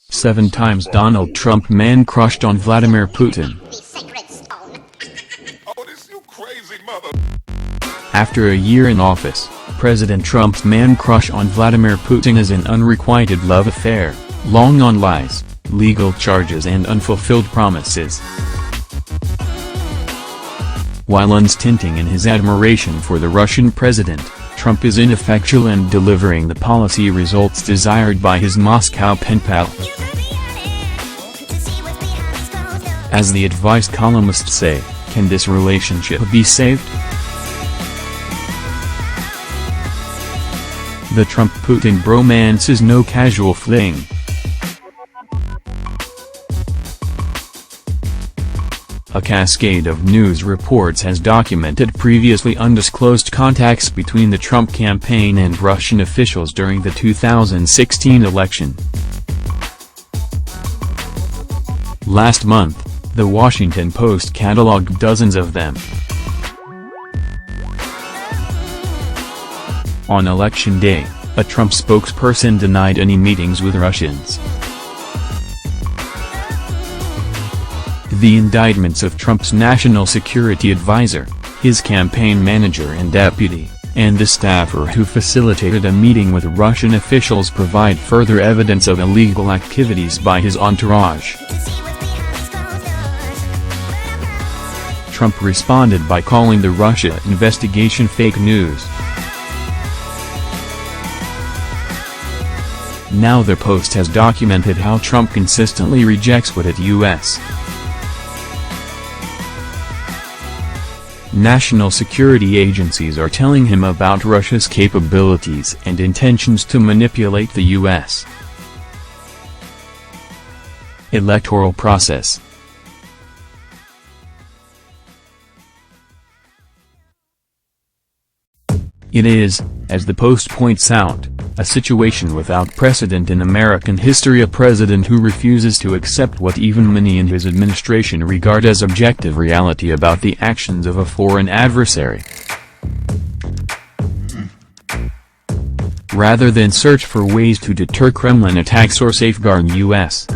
Seven times Donald Trump man crushed on Vladimir Putin. After a year in office, President Trump's man crush on Vladimir Putin is an unrequited love affair, long on lies, legal charges and unfulfilled promises. While unstinting in his admiration for the Russian president, Trump is ineffectual in delivering the policy results desired by his Moscow pen pal. As the advice columnists say, can this relationship be saved? The Trump-Putin bromance is no casual fling. A cascade of news reports has documented previously undisclosed contacts between the Trump campaign and Russian officials during the 2016 election. Last month, The Washington Post cataloged dozens of them. On Election Day, a Trump spokesperson denied any meetings with Russians. The indictments of Trump's national security advisor, his campaign manager and deputy, and the staffer who facilitated a meeting with Russian officials provide further evidence of illegal activities by his entourage. Trump responded by calling the Russia investigation fake news. Now the Post has documented how Trump consistently rejects what at U.S. national security agencies are telling him about Russia's capabilities and intentions to manipulate the U.S. electoral process. It is, as the Post points out, a situation without precedent in American history, a president who refuses to accept what even many in his administration regard as objective reality about the actions of a foreign adversary. Rather than search for ways to deter Kremlin attacks or safeguard U.S.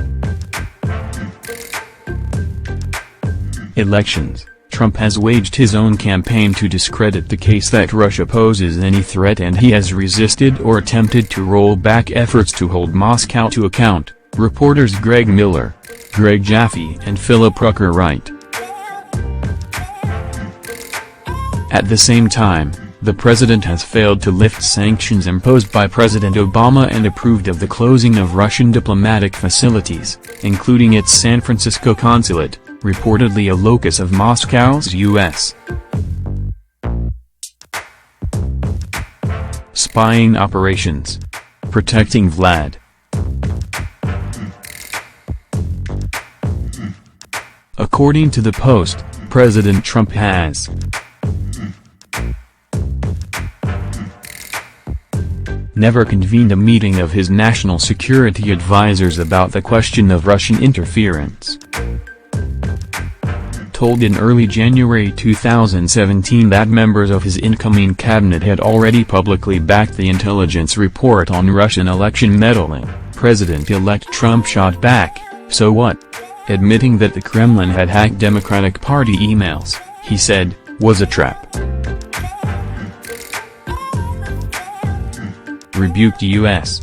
elections, Trump has waged his own campaign to discredit the case that Russia poses any threat, and he has resisted or attempted to roll back efforts to hold Moscow to account, reporters Greg Miller, Greg Jaffe and Philip Rucker write. At the same time, the president has failed to lift sanctions imposed by President Obama and approved of the closing of Russian diplomatic facilities, including its San Francisco consulate, reportedly a locus of Moscow's U.S. spying operations. Protecting Vlad. According to the Post, President Trump has never convened a meeting of his national security advisors about the question of Russian interference. Told in early January 2017 that members of his incoming cabinet had already publicly backed the intelligence report on Russian election meddling, President-elect Trump shot back, "So what?" admitting that the Kremlin had hacked Democratic Party emails, he said, was a trap. Rebuked U.S.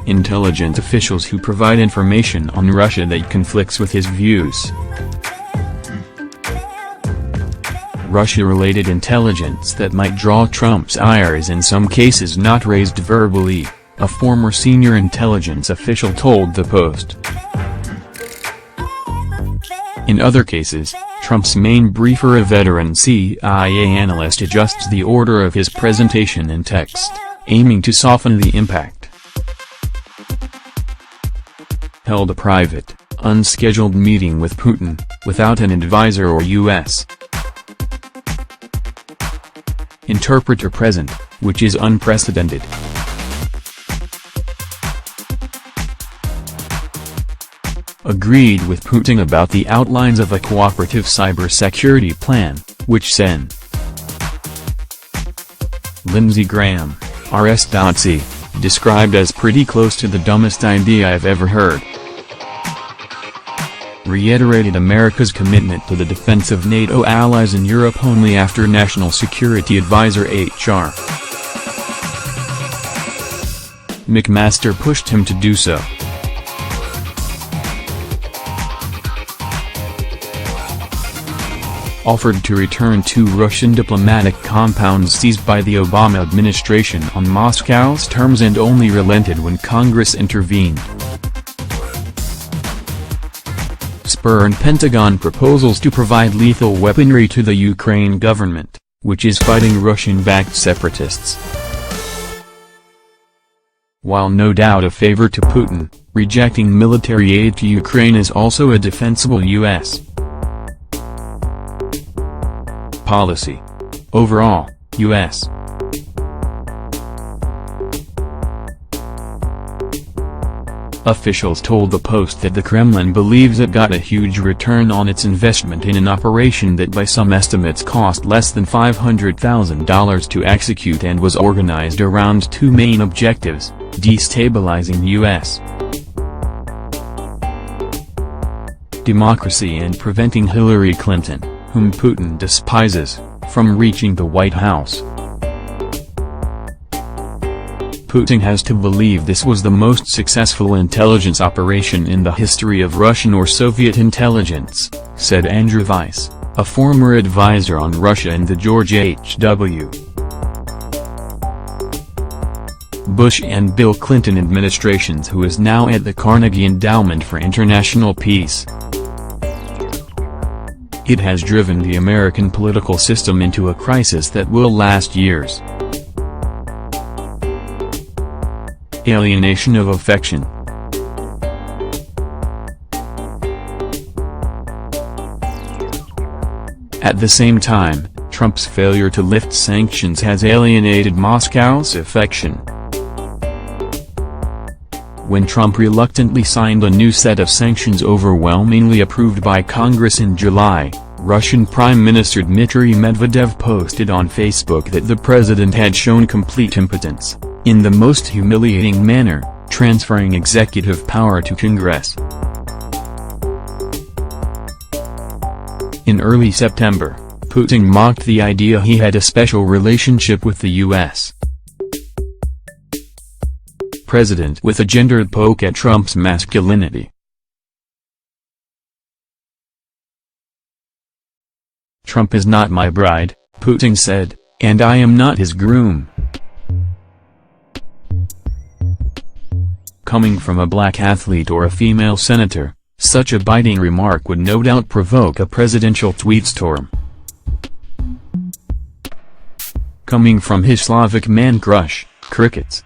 intelligence officials who provide information on Russia that conflicts with his views. Russia-related intelligence that might draw Trump's ire is in some cases not raised verbally, a former senior intelligence official told the Post. In other cases, Trump's main briefer, a veteran CIA analyst, adjusts the order of his presentation in text, aiming to soften the impact. Held a private, unscheduled meeting with Putin, without an advisor or U.S. interpreter present, which is unprecedented. agreed with Putin about the outlines of a cooperative cybersecurity plan, which Sen. Lindsey Graham, RS.C, described as pretty close to the dumbest idea I've ever heard. Reiterated America's commitment to the defense of NATO allies in Europe only after National Security Advisor H.R. McMaster pushed him to do so. Offered to return 2 Russian diplomatic compounds seized by the Obama administration on Moscow's terms and only relented when Congress intervened. Spurned Pentagon proposals to provide lethal weaponry to the Ukraine government, which is fighting Russian-backed separatists. While no doubt a favor to Putin, rejecting military aid to Ukraine is also a defensible U.S. policy. Overall, U.S. officials told the Post that the Kremlin believes it got a huge return on its investment in an operation that by some estimates cost less than $500,000 to execute and was organized around 2 main objectives: destabilizing the U.S. democracy and preventing Hillary Clinton, whom Putin despises, from reaching the White House. Putin has to believe this was the most successful intelligence operation in the history of Russian or Soviet intelligence, said Andrew Weiss, a former advisor on Russia in the George H.W. Bush and Bill Clinton administrations, who is now at the Carnegie Endowment for International Peace. It has driven the American political system into a crisis that will last years. Alienation of affection. At the same time, Trump's failure to lift sanctions has alienated Moscow's affection. When Trump reluctantly signed a new set of sanctions overwhelmingly approved by Congress in July, Russian Prime Minister Dmitry Medvedev posted on Facebook that the president had shown complete impotence, in the most humiliating manner, transferring executive power to Congress. In early September, Putin mocked the idea he had a special relationship with the U.S. president with a gendered poke at Trump's masculinity. "Trump is not my bride," Putin said, "and I am not his groom." Coming from a black athlete or a female senator, such a biting remark would no doubt provoke a presidential tweet storm. Coming from his Slavic man crush, crickets.